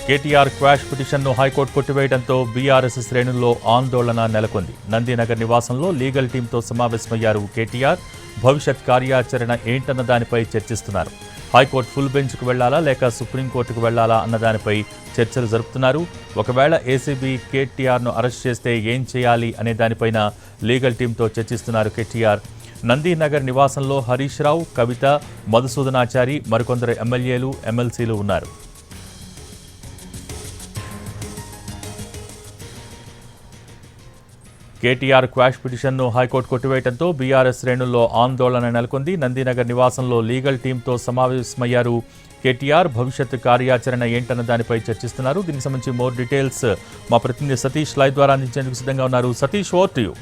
KTR quash పిటిషన్ను high court కొట్టివేయడంతో BRS శ్రేణుల్లో ఆందోళన నెలకొంది. నందినగర్ నివాసంలో లీగల్ టీంతో సమావేశమయ్యారు కేటీఆర్. భవిష్యత్ కార్యాచరణ ఏంటన్న దానిపై చర్చిస్తున్నారు. హైకోర్టు ఫుల్ బెంచ్కు వెళ్లాలా లేక సుప్రీంకోర్టుకు వెళ్లాలా అన్న దానిపై చర్చలు జరుపుతున్నారు. ఒకవేళ ఏసీబీ కేటీఆర్ను అరెస్ట్ చేస్తే ఏం చేయాలి అనే దానిపైన లీగల్ టీంతో చర్చిస్తున్నారు కేటీఆర్. నందినగర్ నివాసంలో హరీష్ రావు, కవిత, మధుసూదనాచారి, మరికొందరు ఎమ్మెల్యేలు, ఎమ్మెల్సీలు ఉన్నారు. కేటీఆర్ క్వాష్ పిటిషన్ను హైకోర్టు కొట్టివేయడంతో బీఆర్ఎస్ శ్రేణుల్లో ఆందోళన నెలకొంది. నందినగర్ నివాసంలో లీగల్ టీంతో సమావేశమయ్యారు కేటీఆర్. భవిష్యత్తు కార్యాచరణ ఏంటన్న దానిపై చర్చిస్తున్నారు. దీనికి సంబంధించి మోర్ డీటెయిల్స్ మా ప్రతినిధి సతీష్ లైవ్ ద్వారా అందించేందుకు సిద్ధంగా ఉన్నారు. Satish, over to you.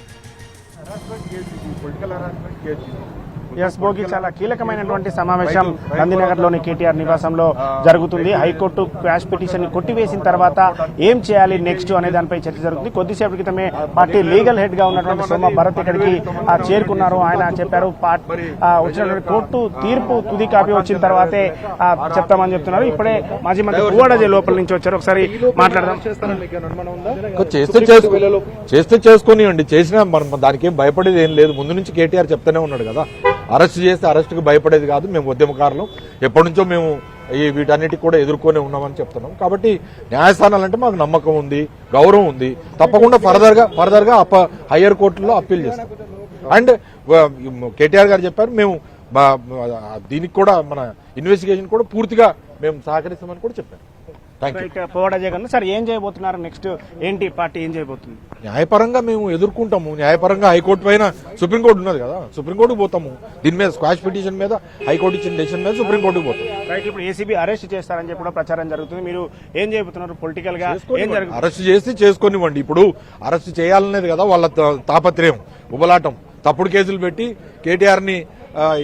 Yes Bhogi, చాలా కీలకమైనటువంటి సమావేశం నందినగర్లోని కేటీఆర్ నివాసంలో జరుగుతుంది. హైకోర్టు క్వాష్ పిటిషన్ ని కొట్టివేసిన తర్వాత ఏం చేయాలి నెక్స్ట్ అనే దానిపై చర్చ జరుగుతుంది. కొద్దిసేపటి క్రితమే పార్టీ లీగల్ హెడ్ గా ఉన్నటువంటి సోమ భరత్ ఇక్కడికి చేరుకున్నారు. ఆయన చెప్పారు వచ్చినటువంటి కోర్టు తీర్పు తుది కాపీ వచ్చిన తర్వాతే చెప్తామని చెప్తున్నారు. ఇప్పుడే మాజీ మంత్రి పువ్వాడ లోపల నుంచి వచ్చారు. ఒకసారి మాట్లాడదాం. చేస్తే చేసుకోనివ్వండి, చేసినా మనం దానికి ఏం భయపడేది ఏం లేదు. ముందు నుంచి కేటీఆర్ చెప్తూనే ఉన్నాడు కదా, అరెస్ట్ చేస్తే అరెస్ట్కి భయపడేది కాదు. మేము ఉద్యమకారులు ఎప్పటి నుంచో మేము వీటన్నిటికి కూడా ఎదుర్కొనే ఉన్నామని చెప్తున్నాం. కాబట్టి న్యాయస్థానాలంటే మాకు నమ్మకం ఉంది, గౌరవం ఉంది. తప్పకుండా ఫర్దర్గా హయ్యర్ కోర్టులో అప్పీల్ చేస్తాం. అండ్ కేటీఆర్ గారు చెప్పారు, మేము దీనికి కూడా మన ఇన్వెస్టిగేషన్ కూడా పూర్తిగా మేము సహకరిస్తామని కూడా చెప్పారు. సార్, ఏం చేయబోతున్నారు నెక్స్ట్? ఏంటి పార్టీ ఏం చేయబోతుంది? న్యాయపరంగా మేము ఎదుర్కొంటాము. న్యాయపరంగా హైకోర్టు పైన సుప్రీంకోర్టు ఉన్నది కదా, సుప్రీంకోర్టుకు పోతాము. దీని మీద స్క్వాష్ పిటిషన్ మీద హైకోర్టు ఇచ్చిన డెసిషన్ మీద సుప్రీంకోర్టుకు పోతాం. రైట్, ఇప్పుడు ఏసీబీ అరెస్ట్ చేస్తారని చెప్పి కూడా ప్రచారం జరుగుతుంది. మీరు ఏం చేయబోతున్నారు పొలిటికల్ గా? అరెస్ట్ చేసి చేసుకోనివ్వండి. ఇప్పుడు అరెస్ట్ చేయాలనేది కదా వాళ్ళ తాపత్రయం, ఉబలాటం. తప్పుడు కేసులు పెట్టి కేటీఆర్ ని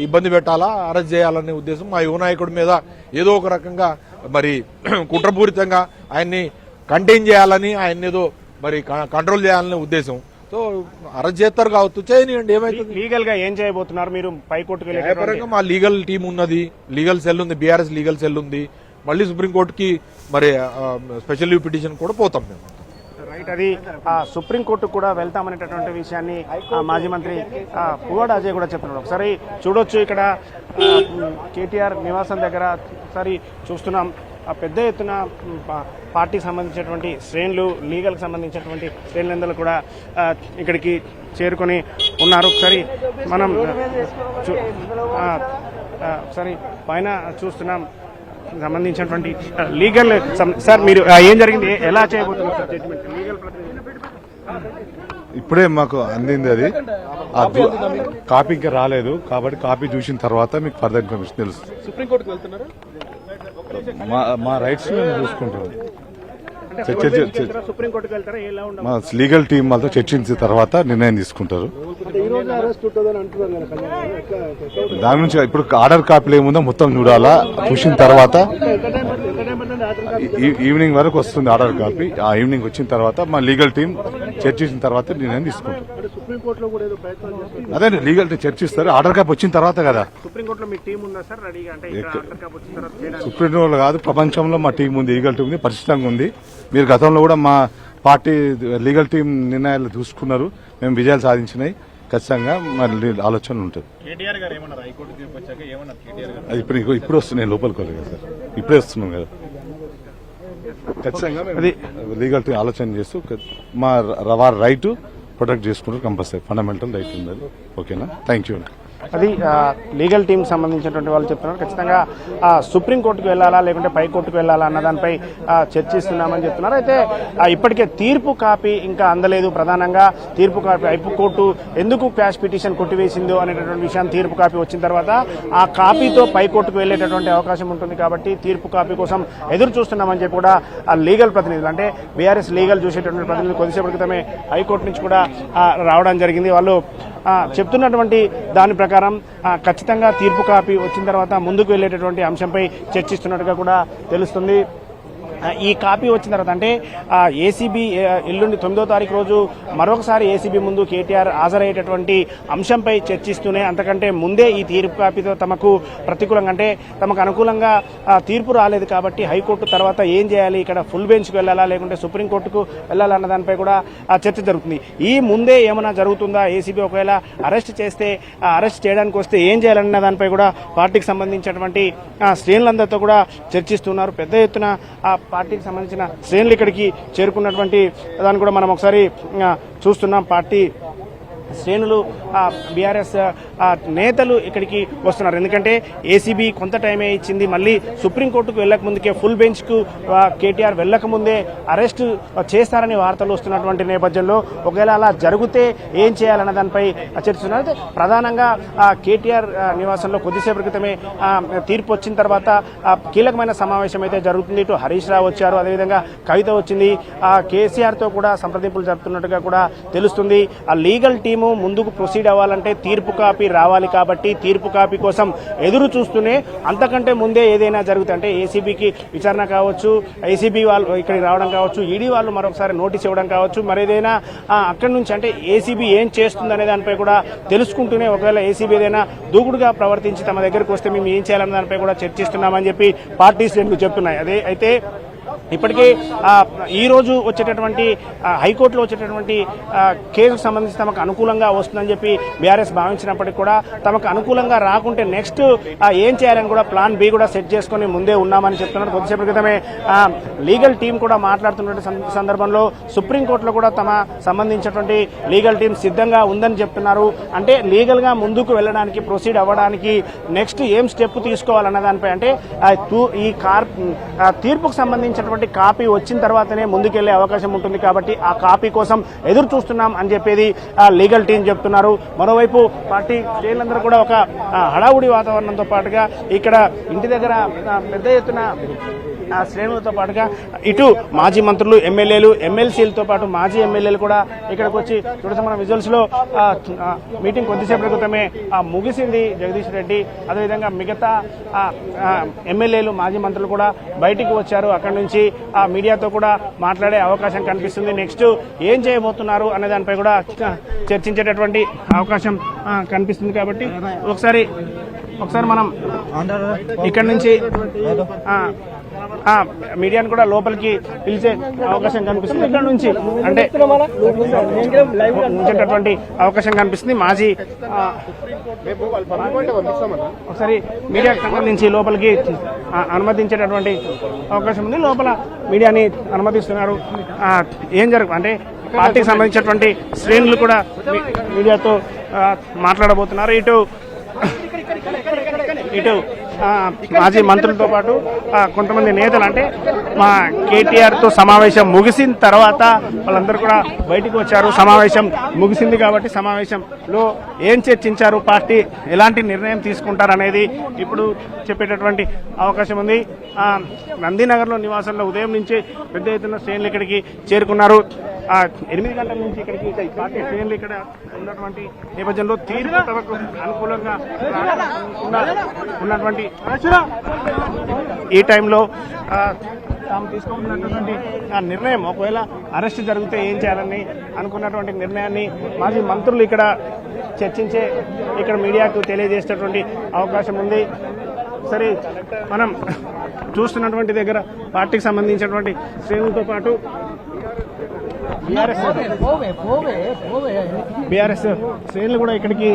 ఇబ్బంది పెట్టాలా, అరెస్ట్ చేయాలనే ఉద్దేశం. మా యువ నాయకుడి మీద ఏదో ఒక రకంగా మరి కుట్రపూరితంగా ఆయన్ని కంటైన్ చేయాలని, ఆయన ఏదో మరి కంట్రోల్ చేయాలనే ఉద్దేశం. సో అరెస్ట్ చేస్తారు కావచ్చు, చేయనివ్వండి. ఏమైతే లీగల్ గా ఏం చేయబోతున్నారు మీరు? పైకోర్టుకి న్యాయపరంగా మా లీగల్ టీం ఉన్నది, లీగల్ సెల్ ఉంది, బీఆర్ఎస్ లీగల్ సెల్ ఉంది. మళ్ళీ సుప్రీంకోర్టుకి మరి స్పెషల్ లీవ్ పిటిషన్ కూడా పోతాం మేము. రైట్, అది సుప్రీంకోర్టు కూడా వెళ్తామనేటటువంటి విషయాన్ని మాజీ మంత్రి పువ్వాడ అజయ్ కూడా చెప్తున్నారు. ఒకసారి చూడొచ్చు, ఇక్కడ కేటీఆర్ నివాసం దగ్గర ఒకసారి చూస్తున్నాం. పెద్ద ఎత్తున పార్టీకి సంబంధించినటువంటి శ్రేణులు, లీగల్కి సంబంధించినటువంటి శ్రేణులందరూ కూడా ఇక్కడికి చేరుకొని ఉన్నారు. ఒకసారి మనం ఒకసారి పైన చూస్తున్నాం సంబంధించినటువంటి లీగల్. సార్, మీరు ఏం జరిగింది, ఎలా చేయబోతున్నారు సార్ జడ్జిమెంట్? లీగల్ ఇప్పుడే మాకు అందింది, అది కాపీ ఇంకా రాలేదు. కాబట్టి కాపీ చూసిన తర్వాత మీకు ఫర్దర్ ఇన్ఫర్మేషన్ తెలుస్తుంది. సుప్రీంకోర్టుకు వెళ్తున్నారు? మా రైట్స్ మేము చూసుకుంటాం. సుప్రీంకోర్టుకు వెళ్తారా? ఎలా ఉండదు, మా లీగల్ టీం వాళ్ళతో చర్చించిన తర్వాత నిర్ణయం తీసుకుంటారు. దాని నుంచి ఇప్పుడు ఆర్డర్ కాపీలు ఏముందో మొత్తం చూడాలా, చూసిన తర్వాత ఈవినింగ్ వరకు వస్తుంది ఆర్డర్ కాపీ. ఆ ఈవినింగ్ వచ్చిన తర్వాత మా లీగల్ టీం చర్చించిన తర్వాత నిర్ణయం తీసుకుంటారు. అదే లీగల్ టీం చర్చిస్తారు, ఆర్డర్ కాపీ వచ్చిన తర్వాత కదా. సుప్రీంకోర్టులో కాదు, ప్రపంచంలో మా టీం ఉంది, లీగల్ టీం ఉంది, పరిశుభ్రంగా ఉంది. మీరు గతంలో కూడా మా పార్టీ లీగల్ టీం నిర్ణయాలు చూసుకున్నారు, మేము విజయాలు సాధించినాయి. ఖచ్చితంగా మరి ఆలోచన ఉంటుంది. అది ఇప్పుడు వస్తున్నాయి, లోపలికి వెళ్ళదు కదా సార్, ఇప్పుడే వస్తున్నాం కదా. ఖచ్చితంగా అది లీగల్ టీం ఆలోచన చేస్తూ మా రైట్ ప్రొటెక్ట్ చేసుకుంటారు. కంపల్సరీ ఫండమెంటల్ రైట్ ఉంది. ఓకేనా? Thank you. అది లీగల్ టీం సంబంధించినటువంటి వాళ్ళు చెప్తున్నారు. ఖచ్చితంగా సుప్రీంకోర్టుకు వెళ్లాలా లేకుంటే పైకోర్టుకు వెళ్లాలా అన్న దానిపై చర్చిస్తున్నామని చెప్తున్నారు. అయితే ఇప్పటికే తీర్పు కాపీ ఇంకా అందలేదు. ప్రధానంగా తీర్పు కాపీ హైకోర్టు ఎందుకు క్వాష్ పిటిషన్ కొట్టివేసిందో అనేటటువంటి విషయాన్ని తీర్పు కాపీ వచ్చిన తర్వాత ఆ కాపీతో పైకోర్టుకు వెళ్లేటటువంటి అవకాశం ఉంటుంది. కాబట్టి తీర్పు కాపీ కోసం ఎదురు చూస్తున్నామని చెప్పి కూడా ఆ లీగల్ ప్రతినిధులు, అంటే బీఆర్ఎస్ లీగల్ చూసేటటువంటి ప్రతినిధులు కొద్దిసేపటి క్రితమే హైకోర్టు నుంచి కూడా రావడం జరిగింది. వాళ్ళు చెప్తున్నటువంటి దాని ప్రకారం ఖచ్చితంగా తీర్పు కాపీ వచ్చిన తర్వాత ముందుకు వెళ్లేటటువంటి అంశంపై చర్చిస్తున్నట్టుగా కూడా తెలుస్తుంది. ఈ కాపీ వచ్చిన తర్వాత అంటే ఏసీబీ ఎల్లుండి 9వ తారీఖు రోజు మరొకసారి ఏసీబీ ముందు కేటీఆర్ హాజరయ్యేటటువంటి అంశంపై చర్చిస్తూనే అంతకంటే ముందే ఈ తీర్పు కాపీతో తమకు ప్రతికూలంగా అంటే తమకు అనుకూలంగా తీర్పు రాలేదు కాబట్టి హైకోర్టు తర్వాత ఏం చేయాలి, ఇక్కడ ఫుల్ బెంచ్కి వెళ్ళాలా లేకుంటే సుప్రీంకోర్టుకు వెళ్ళాలా అన్న దానిపై కూడా చర్చ జరుగుతుంది. ఈ ముందే ఏమైనా జరుగుతుందా, ఏసీబీ ఒకవేళ అరెస్ట్ చేస్తే అరెస్ట్ చేయడానికి వస్తే ఏం చేయాలన్న దానిపై కూడా పార్టీకి సంబంధించినటువంటి శ్రేణులందరితో కూడా చర్చిస్తున్నారు. పెద్ద ఎత్తున పార్టీకి సంబంధించిన శ్రేణులు ఇక్కడికి చేరుకున్నటువంటి దాన్ని కూడా మనం ఒకసారి చూస్తున్నాం. పార్టీ శ్రేణులు బీఆర్ఎస్ నేతలు ఇక్కడికి వస్తున్నారు. ఎందుకంటే ఏసీబీ కొంత టైమే ఇచ్చింది, మళ్ళీ సుప్రీంకోర్టుకు వెళ్ళక ముందుకే ఫుల్ బెంచ్కు కేటీఆర్ వెళ్ళక ముందే అరెస్ట్ చేస్తారని వార్తలు వస్తున్నటువంటి నేపథ్యంలో ఒకవేళ అలా జరిగితే ఏం చేయాలన్న దానిపై చర్చిస్తున్నారు. ప్రధానంగా కేటీఆర్ నివాసంలో కొద్దిసేపటి క్రితమే తీర్పు వచ్చిన తర్వాత కీలకమైన సమావేశం అయితే జరుగుతుంది. ఇటు హరీష్ రావు వచ్చారు, అదేవిధంగా కవిత వచ్చింది. కేసీఆర్తో కూడా సంప్రదింపులు జరుపుతున్నట్టుగా కూడా తెలుస్తుంది. ఆ లీగల్ టీము ముందుకు ప్రొసీడ్ అవ్వాలంటే తీర్పు కాపీ రావాలి కాబట్టి తీర్పు కాపీ కోసం ఎదురు చూస్తూనే అంతకంటే ముందే ఏదైనా జరుగుతుంది అంటే ఏసీబీకి విచారణ కావచ్చు, ఏసీబీ వాళ్ళు ఇక్కడికి రావడం కావచ్చు, ఈడీ వాళ్ళు మరొకసారి నోటీస్ ఇవ్వడం కావచ్చు, మరేదైనా అక్కడి నుంచి అంటే ఏసీబీ ఏం చేస్తుందనే దానిపై కూడా తెలుసుకుంటూనే ఒకవేళ ఏసీబీ ఏదైనా దూకుడుగా ప్రవర్తించి తమ దగ్గరకు వస్తే మేము ఏం చేయాలన్న దానిపై కూడా చర్చిస్తున్నామని చెప్పి పార్టీ శ్రేణులు చెప్తున్నాయి. అయితే ఇప్పటికే ఈ రోజు వచ్చేటటువంటి హైకోర్టులో వచ్చేటటువంటి కేసుకు సంబంధించి తమకు అనుకూలంగా వస్తుందని చెప్పి బీఆర్ఎస్ భావించినప్పటికీ కూడా తమకు అనుకూలంగా రాకుంటే నెక్స్ట్ ఏం చేయాలని కూడా ప్లాన్ బి కూడా సెట్ చేసుకుని ముందే ఉన్నామని చెప్తున్నారు. కొద్దిసేపటి క్రితమే లీగల్ టీం కూడా మాట్లాడుతున్న సందర్భంలో సుప్రీంకోర్టులో కూడా తమ సంబంధించినటువంటి లీగల్ టీం సిద్ధంగా ఉందని చెప్తున్నారు. అంటే లీగల్ గా ముందుకు వెళ్ళడానికి ప్రొసీడ్ అవ్వడానికి నెక్స్ట్ ఏం స్టెప్ తీసుకోవాలన్న దానిపై అంటే ఈ తీర్పుకు సంబంధించినటువంటి కాపీ వచ్చిన తర్వాతనే ముందుకెళ్లే అవకాశం ఉంటుంది కాబట్టి ఆ కాపీ కోసం ఎదురు చూస్తున్నాం అని చెప్పేది లీగల్ టీం చెప్తున్నారు. మరోవైపు పార్టీ శ్రేణులందరూ కూడా ఒక హడావుడి వాతావరణంతో పాటుగా ఇక్కడ ఇంటి దగ్గర పెద్ద ఎత్తున శ్రేణులతో పాటుగా ఇటు మాజీ మంత్రులు, ఎమ్మెల్యేలు, ఎమ్మెల్సీలతో పాటు మాజీ ఎమ్మెల్యేలు కూడా ఇక్కడికి వచ్చి చూడటం మన విజువల్స్ లో మీటింగ్ కొద్దిసేపటి క్రితమే ముగిసింది. జగదీష్ రెడ్డి అదేవిధంగా మిగతా ఎమ్మెల్యేలు, మాజీ మంత్రులు కూడా బయటికి వచ్చారు. అక్కడి నుంచి మీడియాతో కూడా మాట్లాడే అవకాశం కనిపిస్తుంది. నెక్స్ట్ ఏం చేయబోతున్నారు అనే దానిపై కూడా చర్చించేటటువంటి అవకాశం కనిపిస్తుంది. కాబట్టి ఒకసారి మనం ఇక్కడ నుంచి మీడియాను కూడా లోపలికి పిలిచే అవకాశం కనిపిస్తుంది. ఇక్కడ నుంచి అంటే ఉంచేటటువంటి అవకాశం కనిపిస్తుంది. మాజీ ఒకసారి మీడియాకు సంబంధించి లోపలికి అనుమతించేటటువంటి అవకాశం ఉంది. లోపల మీడియాని అనుమతిస్తున్నారు. ఏం జరుగు అంటే పార్టీకి సంబంధించినటువంటి శ్రేణులు కూడా మీడియాతో మాట్లాడబోతున్నారు. ఇటు మాజీ మంత్రులతో పాటు కొంతమంది నేతలు అంటే మా కేటీఆర్ తో సమావేశం ముగిసిన తర్వాత వాళ్ళందరూ కూడా బయటికి వచ్చారు. సమావేశం ముగిసింది కాబట్టి సమావేశంలో ఏం చర్చించారు, పార్టీ ఎలాంటి నిర్ణయం తీసుకుంటారు అనేది ఇప్పుడు చెప్పేటటువంటి అవకాశం ఉంది. నందినగర్లో నివాసంలో ఉదయం నుంచి పెద్ద ఎత్తున శ్రేణులు ఇక్కడికి చేరుకున్నారు. 8 గంటల నుంచి ఇక్కడికి పార్టీ శ్రేణులు ఇక్కడ ఉన్నటువంటి నేపథ్యంలో తీర్పు తమకు అనుకూలంగా ఉన్నటువంటి ఈ టైంలో తాము తీసుకున్నటువంటి నిర్ణయం ఒకవేళ అరెస్ట్ జరిగితే ఏం చేయాలని అనుకున్నటువంటి నిర్ణయాన్ని మాజీ మంత్రులు ఇక్కడ చర్చించే ఇక్కడ మీడియాకు తెలియజేసేటటువంటి అవకాశం ఉంది. సరే మనం చూస్తున్నటువంటి దగ్గర పార్టీకి సంబంధించినటువంటి శ్రేణులతో పాటు బీఆర్ఎస్ శ్రేణులు కూడా ఇక్కడికి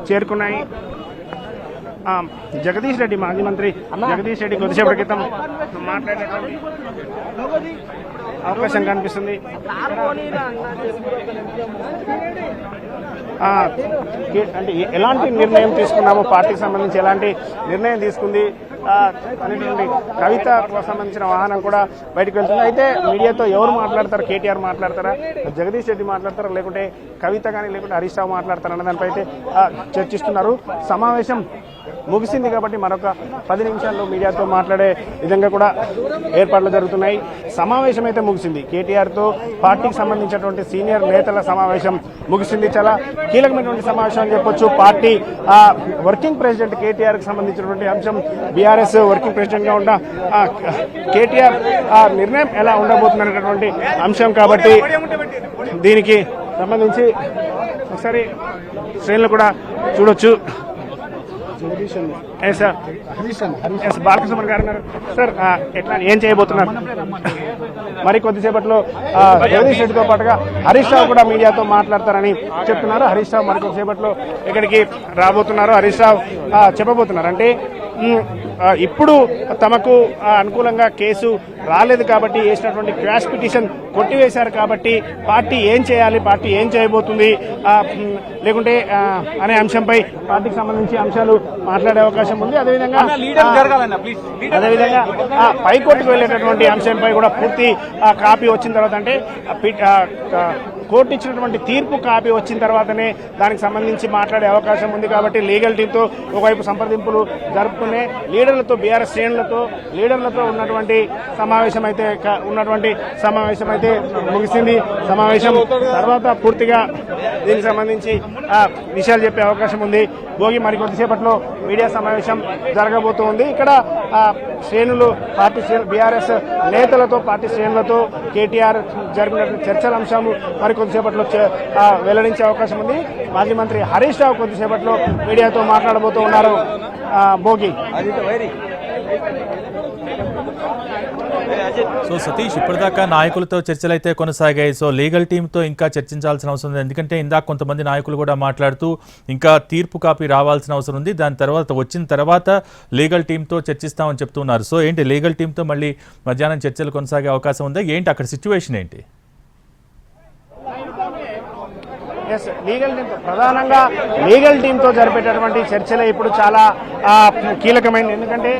చేరుకున్నాయి. జగదీష్ రెడ్డి, మాజీ మంత్రి జగదీష్ రెడ్డి కొద్దిసేపటి క్రితం మాట్లాడేటువంటి అవకాశం కనిపిస్తుంది. అంటే ఎలాంటి నిర్ణయం తీసుకున్నాము, పార్టీకి సంబంధించి ఎలాంటి నిర్ణయం తీసుకుంది అనేటువంటి కవితకు సంబంధించిన వాహనం కూడా బయటకు వెళ్తుంది. అయితే మీడియాతో ఎవరు మాట్లాడతారు, కేటీఆర్ మాట్లాడతారా, జగదీష్ రెడ్డి మాట్లాడతారా, లేకుంటే కవిత కానీ లేకుంటే హరీష్ రావు మాట్లాడతారా అన్న దానిపై అయితే చర్చిస్తున్నారు. సమావేశం ముగిసింది కాబట్టి మరొక 10 నిమిషాల్లో మీడియాతో మాట్లాడే విధంగా కూడా ఏర్పాట్లు జరుగుతున్నాయి. సమావేశం అయితే ముగిసింది. కేటీఆర్తో పార్టీకి సంబంధించినటువంటి సీనియర్ నేతల సమావేశం ముగిసింది. చాలా కీలకమైనటువంటి సమావేశం అని చెప్పొచ్చు. పార్టీ వర్కింగ్ ప్రెసిడెంట్ కేటీఆర్కి సంబంధించినటువంటి అంశం, బీఆర్ఎస్ వర్కింగ్ ప్రెసిడెంట్గా ఉన్న కేటీఆర్ నిర్ణయం ఎలా ఉండబోతుందనేటటువంటి అంశం కాబట్టి దీనికి సంబంధించి ఒకసారి శ్రేణులు కూడా చూడొచ్చు. బాలకృష్ణ గారు సార్, ఎట్లా ఏం చేయబోతున్నారు? మరి కొద్దిసేపట్లో జగదీష్ రెడ్డితో పాటుగా హరీష్ రావు కూడా మీడియాతో మాట్లాడతారని చెప్తున్నారు. హరీష్ రావు మరి కొద్దిసేపట్లో ఇక్కడికి రాబోతున్నారు. హరీష్ రావు చెప్పబోతున్నారు అంటే ఇప్పుడు తమకు అనుకూలంగా కేసు రాలేదు కాబట్టి వేసినటువంటి క్వాష్ పిటిషన్ కొట్టివేశారు కాబట్టి పార్టీ ఏం చేయాలి, పార్టీ ఏం చేయబోతుంది లేకుంటే అనే అంశంపై పార్టీకి సంబంధించి అంశాలు మాట్లాడే అవకాశం ఉంది. అదేవిధంగా పైకోర్టుకు వెళ్ళేటటువంటి అంశంపై కూడా పూర్తి కాపీ వచ్చిన తర్వాత, అంటే కోర్టు ఇచ్చినటువంటి తీర్పు కాపీ వచ్చిన తర్వాతనే దానికి సంబంధించి మాట్లాడే అవకాశం ఉంది. కాబట్టి లీగల్ టీంతో ఒకవైపు సంప్రదింపులు జరుపుకునే లీడర్లతో, బీఆర్ఎస్ శ్రేణులతో, లీడర్లతో ఉన్నటువంటి సమావేశం అయితే ముగిసింది. సమావేశం తర్వాత పూర్తిగా దీనికి సంబంధించి విషయాలు చెప్పే అవకాశం ఉంది. భోగి మరి కొద్దిసేపట్లో మీడియా సమావేశం జరగబోతోంది. ఇక్కడ శ్రేణులు, పార్టీ బీఆర్ఎస్ నేతలతో, పార్టీ శ్రేణులతో కేటీఆర్ జరిగినటువంటి చర్చల అంశాలు మరి కొద్దిసేపట్లో వెల్లడించే అవకాశం ఉంది. మాజీ మంత్రి హరీష్ రావు కొద్దిసేపట్లో మీడియాతో మాట్లాడబోతూ ఉన్నారు. భోగి సో సతీష్, ఇప్పటిదాకా నాయకులతో చర్చలు అయితే కొనసాగాయి. సో లీగల్ టీంతో ఇంకా చర్చించాల్సిన అవసరం ఉంది. ఎందుకంటే ఇందాక కొంతమంది నాయకులు కూడా మాట్లాడుతూ ఇంకా తీర్పు కాపీ రావాల్సిన అవసరం ఉంది, దాని తర్వాత వచ్చిన తర్వాత లీగల్ టీంతో చర్చిస్తామని చెప్తున్నారు. సో ఏంటి, లీగల్ టీంతో మళ్ళీ మధ్యాహ్నం చర్చలు కొనసాగే అవకాశం ఉందా? ఏంటి అక్కడ సిచ్యువేషన్ ఏంటి? లీగల్ టీంతో ప్రధానంగా లీగల్ టీంతో జరిపేటటువంటి చర్చలే ఇప్పుడు చాలా కీలకమైనది. ఎందుకంటే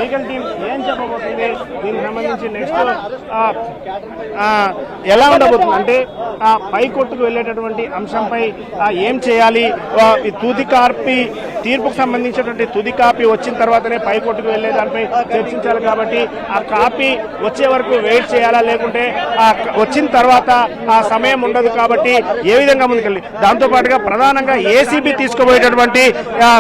లీగల్ టీం ఏం చెప్పబోతుంది, దీనికి సంబంధించి నెక్స్ట్ ఎలా ఉండబోతుంది అంటే పైకోర్టుకు వెళ్ళేటటువంటి అంశంపై ఏం చేయాలి, తుది కాపీ, తీర్పుకు సంబంధించినటువంటి తుది కాపీ వచ్చిన తర్వాతనే పైకోర్టుకు వెళ్లే దానిపై చర్చించాలి. కాబట్టి ఆ కాపీ వచ్చే వరకు వెయిట్ చేయాలా, లేకుంటే వచ్చిన తర్వాత ఆ సమయం ఉండదు. కాబట్టి ఏ విధంగా ముందుకెళ్ళి, దాంతో పాటుగా ప్రధానంగా ఏసీబీ తీసుకోబోయేటటువంటి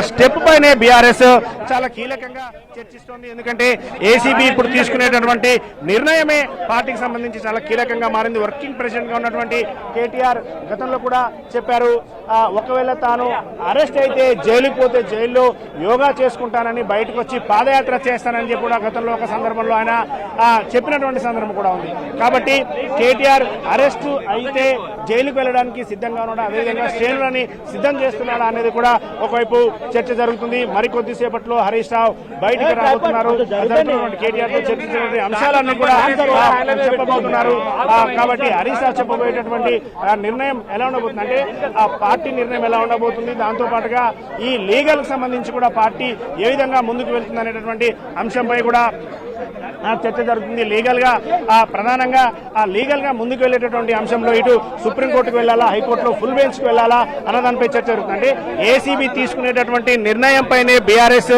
స్టెప్ పైనే బీఆర్ఎస్ చాలా కీలకంగా చర్చిస్తోంది. ఎందుకంటే ఏసీబీ ఇప్పుడు తీసుకునేటటువంటి నిర్ణయమే పార్టీకి సంబంధించి చాలా కీలకంగా మారింది. వర్కింగ్ ప్రెసిడెంట్ గా ఉన్నటువంటి కేటీఆర్ గతంలో కూడా చెప్పారు, ఒకవేళ తాను అరెస్ట్ అయితే జైలుకు పోతే జైల్లో యోగా చేసుకుంటానని, బయటకు వచ్చి పాదయాత్ర చేస్తానని చెప్పి కూడా గతంలో ఒక సందర్భంలో ఆయన చెప్పినటువంటి సందర్భం కూడా ఉంది. కాబట్టి కేటీఆర్ అరెస్ట్ అయితే జైలుకు వెళ్ళడానికి సిద్ధంగా ఉన్నాడు, అదేవిధంగా శ్రేణులని సిద్ధం చేస్తున్నాడా అనేది కూడా ఒకవైపు చర్చ జరుగుతుంది. మరికొద్దిసేపట్లో హరీష్ రావు బయటికి రాబోతున్నారు. కేటీఆర్ తో చర్చించినటువంటి అంశాలన్నీ కూడా చెప్పబోతున్నారు. కాబట్టి హరీష్ రావు చెప్పబోయేటటువంటి నిర్ణయం ఎలా ఉండబోతుంది అంటే ఆ పార్టీ నిర్ణయం ఎలా ఉండబోతుంది, దాంతో పాటుగా ఈ లీగల్ సంబంధించి కూడా పార్టీ ఏ విధంగా ముందుకు వెళ్తుంది అనేటటువంటి అంశంపై కూడా చర్చ జరుగుతుంది. ప్రధానంగా లీగల్ గా ముందుకు వెళ్లేటటువంటి అంశంలో ఇటు సుప్రీంకోర్టుకు వెళ్లాలా, హైకోర్టులో ఫుల్ బెంచ్ కు వెళ్లాలా అన్నదానిపై చర్చ జరుగుతుంది. అంటే ఏసీబీ తీసుకునేటటువంటి నిర్ణయంపైనే బీఆర్ఎస్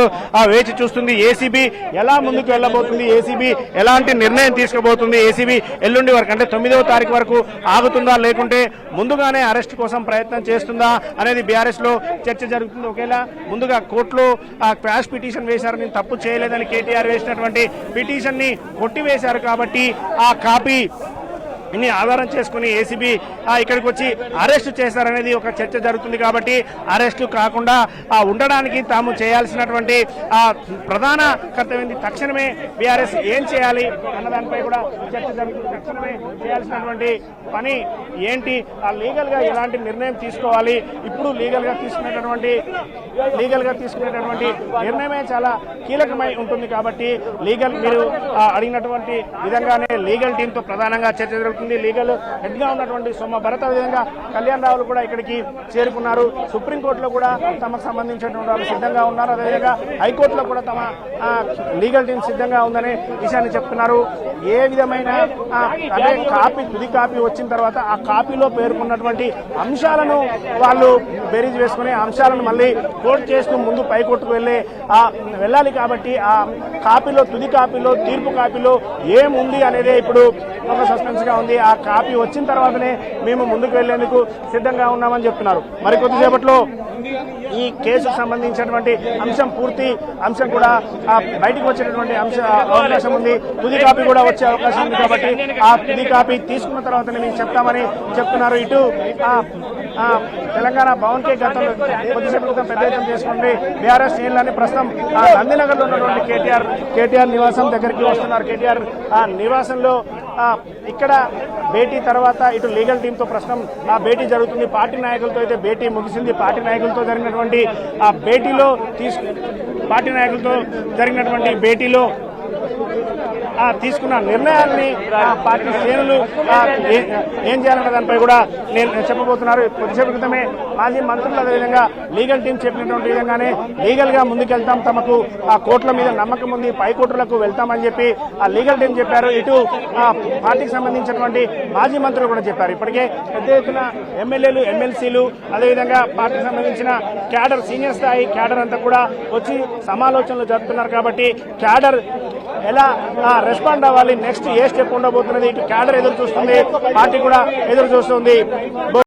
వేచి చూస్తుంది. ఏసీబీ ఎలా ముందుకు వెళ్లబోతుంది, ఏసీబీ ఎలాంటి నిర్ణయం తీసుకోబోతుంది, ఏసీబీ ఎల్లుండి వరకు అంటే 9వ తారీఖు వరకు ఆగుతుందా, లేకుంటే ముందుగానే అరెస్ట్ కోసం ప్రయత్నం చేస్తుందా అనేది బీఆర్ఎస్ లో చర్చ జరుగుతుంది. ఒకేలా ముందుగా కోర్టులో క్వాష్ పిటిషన్ వేశారని, తప్పు చేయలేదని కేటీఆర్ వేసినటువంటి పిటిషన్ ని కొట్టివేశారు. కాబట్టి ఆ కాపీ ఇన్ని ఆధారం చేసుకుని ఏసీబీ ఇక్కడికి వచ్చి అరెస్ట్ చేశారనేది ఒక చర్చ జరుగుతుంది. కాబట్టి అరెస్టు కాకుండా ఉండడానికి తాము చేయాల్సినటువంటి ప్రధాన కర్తవ్యం తక్షణమే బీఆర్ఎస్ ఏం చేయాలి అన్నదానిపై కూడా చర్చ జరుగుతుంది. తక్షణమే చేయాల్సినటువంటి పని ఏంటి, లీగల్ గా ఎలాంటి నిర్ణయం తీసుకోవాలి, ఇప్పుడు లీగల్ గా తీసుకునేటటువంటి నిర్ణయమే చాలా కీలకమై ఉంటుంది. కాబట్టి మీరు అడిగినటువంటి విధంగానే లీగల్ టీంతో ప్రధానంగా చర్చ జరుగుతుంది. జరుగుతుంది. లీగల్ హెడ్ గా ఉన్నటువంటి సోమ భరత్ అదేవిధంగా కళ్యాణ్ రావులు కూడా ఇక్కడికి చేరుకున్నారు. సుప్రీంకోర్టులో కూడా తమకు సంబంధించినటువంటి వాళ్ళు సిద్ధంగా ఉన్నారు. అదేవిధంగా హైకోర్టులో కూడా తమ లీగల్ టీం సిద్ధంగా ఉందనే విషయాన్ని చెప్తున్నారు. ఏ విధమైన అదే తుది కాపీ వచ్చిన తర్వాత ఆ కాపీలో పేర్కొన్నటువంటి అంశాలను వాళ్ళు బేరీజ్ వేసుకుని అంశాలను మళ్ళీ కోర్టు చేస్తూ ముందు పైకోర్టుకు వెళ్ళాలి. కాబట్టి ఆ కాపీలో తుది కాపీలో తీర్పు కాపీలో ఏముంది అనేది ఇప్పుడు ఒక సస్పెన్స్ గా ఉంది. ఆ కాపీ వచ్చిన తర్వాతనే మేము ముందుకు వెళ్లేందుకు సిద్ధంగా ఉన్నామని చెప్తున్నారు. మరి కొద్దిసేపట్లో ఈ కేసుకు సంబంధించినటువంటి అంశం పూర్తి అంశం కూడా బయటకు వచ్చేటటువంటి అవకాశం ఉంది. తుది కాపీ కూడా వచ్చే అవకాశం ఉంది. కాబట్టి ఆ తుది కాపీ తీసుకున్న తర్వాతనే మేము చెప్తామని చెప్తున్నారు. ఇటు తెలంగాణ భవన్ కే గతంలో కొద్దిసేపు క్రితం పెద్ద ఎత్తున చేసుకుంటే బీఆర్ఎస్ శ్రేణులని ప్రస్తుతం నందినగర్ లో ఉన్నటువంటి కేటీఆర్ నివాసం దగ్గరికి వస్తున్నారు. కేటీఆర్ నివాసంలో ఇక్కడ భేటీ తర్వాత ఇటు లీగల్ టీంతో ప్రస్తుతం ఆ భేటీ జరుగుతుంది. పార్టీ నాయకులతో అయితే భేటీ ముగిసింది. పార్టీ నాయకులతో జరిగినటువంటి భేటీలో తీసుకున్న నిర్ణయాన్ని పార్టీ శ్రేణులు ఏం చేయాలన్న దానిపై కూడా నేను చెప్పబోతున్నారు. కొద్దిసేపు క్రితమే మాజీ మంత్రులు అదేవిధంగా లీగల్ టీం చెప్పినటువంటి విధంగానే లీగల్ గా ముందుకెళ్తాం, తమకు ఆ కోర్టుల మీద నమ్మకం ఉంది, పై కోర్టులకు వెళ్తామని చెప్పి ఆ లీగల్ టీం చెప్పారు. ఇటు పార్టీకి సంబంధించినటువంటి మాజీ మంత్రులు కూడా చెప్పారు. ఇప్పటికే పెద్ద ఎత్తున ఎమ్మెల్యేలు ఎమ్మెల్సీలు అదేవిధంగా పార్టీకి సంబంధించిన క్యాడర్ సీనియర్ స్థాయి క్యాడర్ అంతా కూడా వచ్చి సమాలోచనలు జరుపుతున్నారు. కాబట్టి క్యాడర్ ఎలా రెస్పాండ్ అవ్వాలి, నెక్స్ట్ ఏ స్టెప్ ఉండబోతున్నది ఇటు క్యాడర్ ఎదురు చూస్తుంది, పార్టీ కూడా ఎదురు చూస్తుంది.